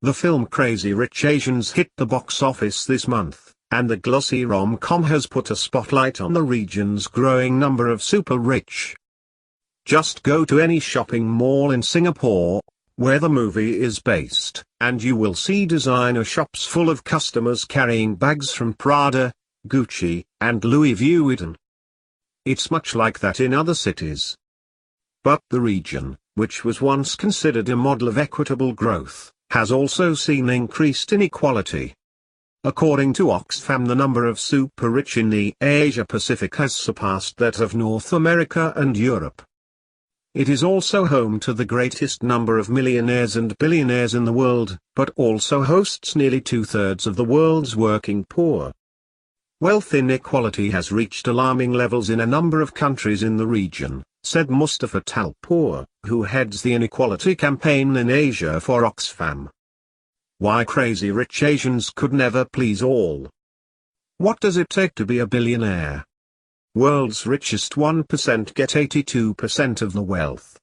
The film Crazy Rich Asians hit the box office this month, and the glossy rom-com has put a spotlight on the region's growing number of super rich. Just go to any shopping mall in Singapore, where the movie is based, and you will see designer shops full of customers carrying bags from Prada, Gucci, and Louis Vuitton. It's much like that in other cities. But the region, which was once considered a model of equitable growth, has also seen increased inequality. According to Oxfam, the number of super rich in the Asia-Pacific has surpassed that of North America and Europe. It is also home to the greatest number of millionaires and billionaires in the world, but also hosts nearly two-thirds of the world's working poor. Wealth inequality has reached alarming levels in a number of countries in the region, said Mustafa Talpur, who heads the inequality campaign in Asia for Oxfam. Why Crazy Rich Asians could never please all. What does it take to be a billionaire? World's richest 1% get 82% of the wealth.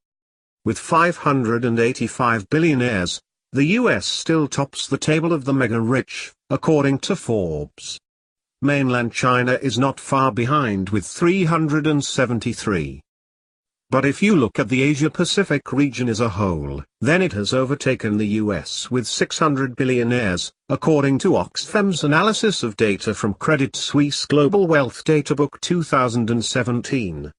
With 585 billionaires, the US still tops the table of the mega-rich, according to Forbes. Mainland China is not far behind with 373. But if you look at the Asia-Pacific region as a whole, then it has overtaken the US with 600 billionaires, according to Oxfam's analysis of data from Credit Suisse Global Wealth Databook 2017.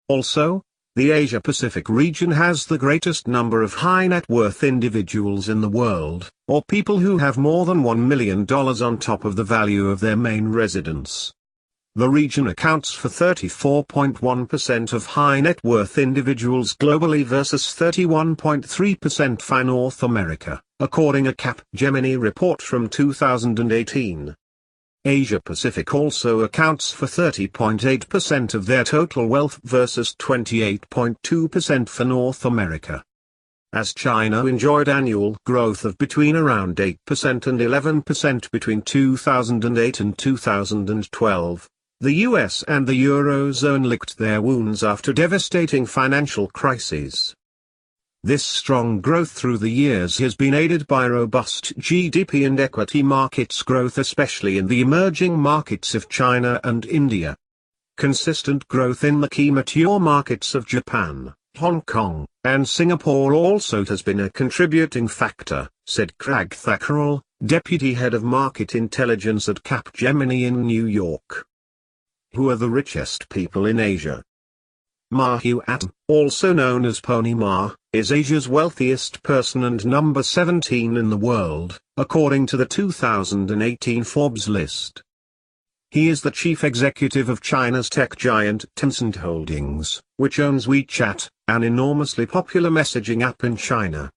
Also, the Asia-Pacific region has the greatest number of high-net-worth individuals in the world, or people who have more than $1 million on top of the value of their main residence. The region accounts for 34.1% of high-net-worth individuals globally versus 31.3% for North America, according to a Capgemini report from 2018. Asia-Pacific also accounts for 30.8% of their total wealth versus 28.2% for North America. As China enjoyed annual growth of between around 8% and 11% between 2008 and 2012, the US and the Eurozone licked their wounds after devastating financial crises. This strong growth through the years has been aided by robust GDP and equity markets growth, especially in the emerging markets of China and India. Consistent growth in the key mature markets of Japan, Hong Kong, and Singapore also has been a contributing factor, said Craig Thackerall, deputy head of market intelligence at Capgemini in New York. Who are the richest people in Asia? Ma Huat, also known as Pony Ma, is Asia's wealthiest person and number 17 in the world, according to the 2018 Forbes list. He is the chief executive of China's tech giant Tencent Holdings, which owns WeChat, an enormously popular messaging app in China.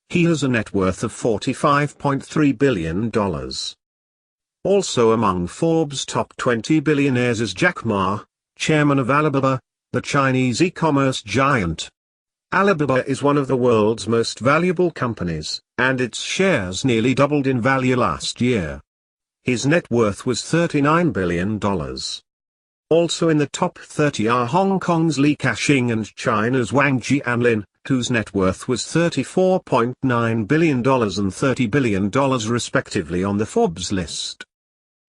He has a net worth of $45.3 billion. Also among Forbes' top 20 billionaires is Jack Ma, chairman of Alibaba, the Chinese e-commerce giant. Alibaba is one of the world's most valuable companies, and its shares nearly doubled in value last year. His net worth was $39 billion. Also in the top 30 are Hong Kong's Li Ka-shing and China's Wang Jianlin, whose net worth was $34.9 billion and $30 billion respectively on the Forbes list.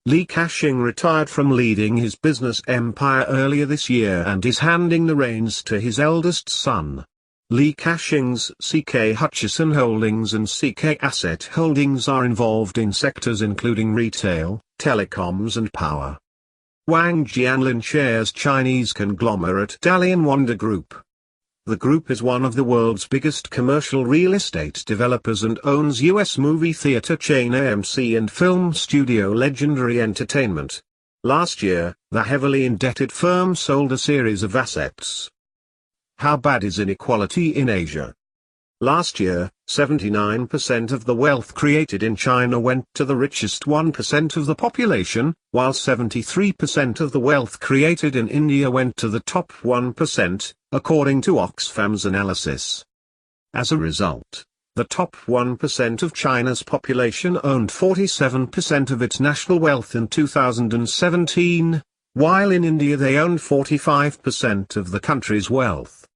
Li Ka-shing retired from leading his business empire earlier this year and is handing the reins to his eldest son. Li Ka-shing's CK Hutchison Holdings and CK Asset Holdings are involved in sectors including retail, telecoms and power. Wang Jianlin chairs Chinese conglomerate Dalian Wanda Group. The group is one of the world's biggest commercial real estate developers and owns U.S. movie theater chain AMC and film studio Legendary Entertainment. Last year, the heavily indebted firm sold a series of assets. How bad is inequality in Asia? Last year, 79% of the wealth created in China went to the richest 1% of the population, while 73% of the wealth created in India went to the top 1%, according to Oxfam's analysis. As a result, the top 1% of China's population owned 47% of its national wealth in 2017, while in India they owned 45% of the country's wealth.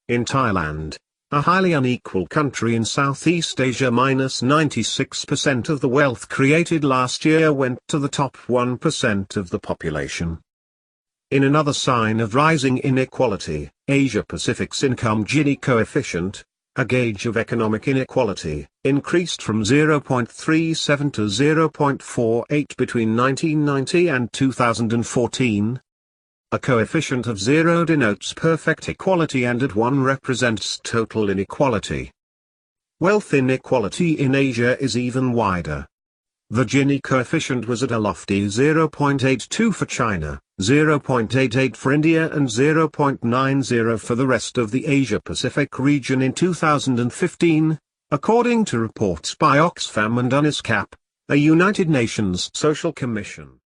In Thailand, a highly unequal country in Southeast Asia. Minus 96% of the wealth created last year went to the top 1% of the population. In another sign of rising inequality, Asia-Pacific's income Gini coefficient, a gauge of economic inequality, increased from 0.37 to 0.48 between 1990 and 2014. A coefficient of 0 denotes perfect equality and at 1 represents total inequality. Wealth inequality in Asia is even wider. The Gini coefficient was at a lofty 0.82 for China, 0.88 for India and 0.90 for the rest of the Asia-Pacific region in 2015, according to reports by Oxfam and UNISCAP, a United Nations Social Commission.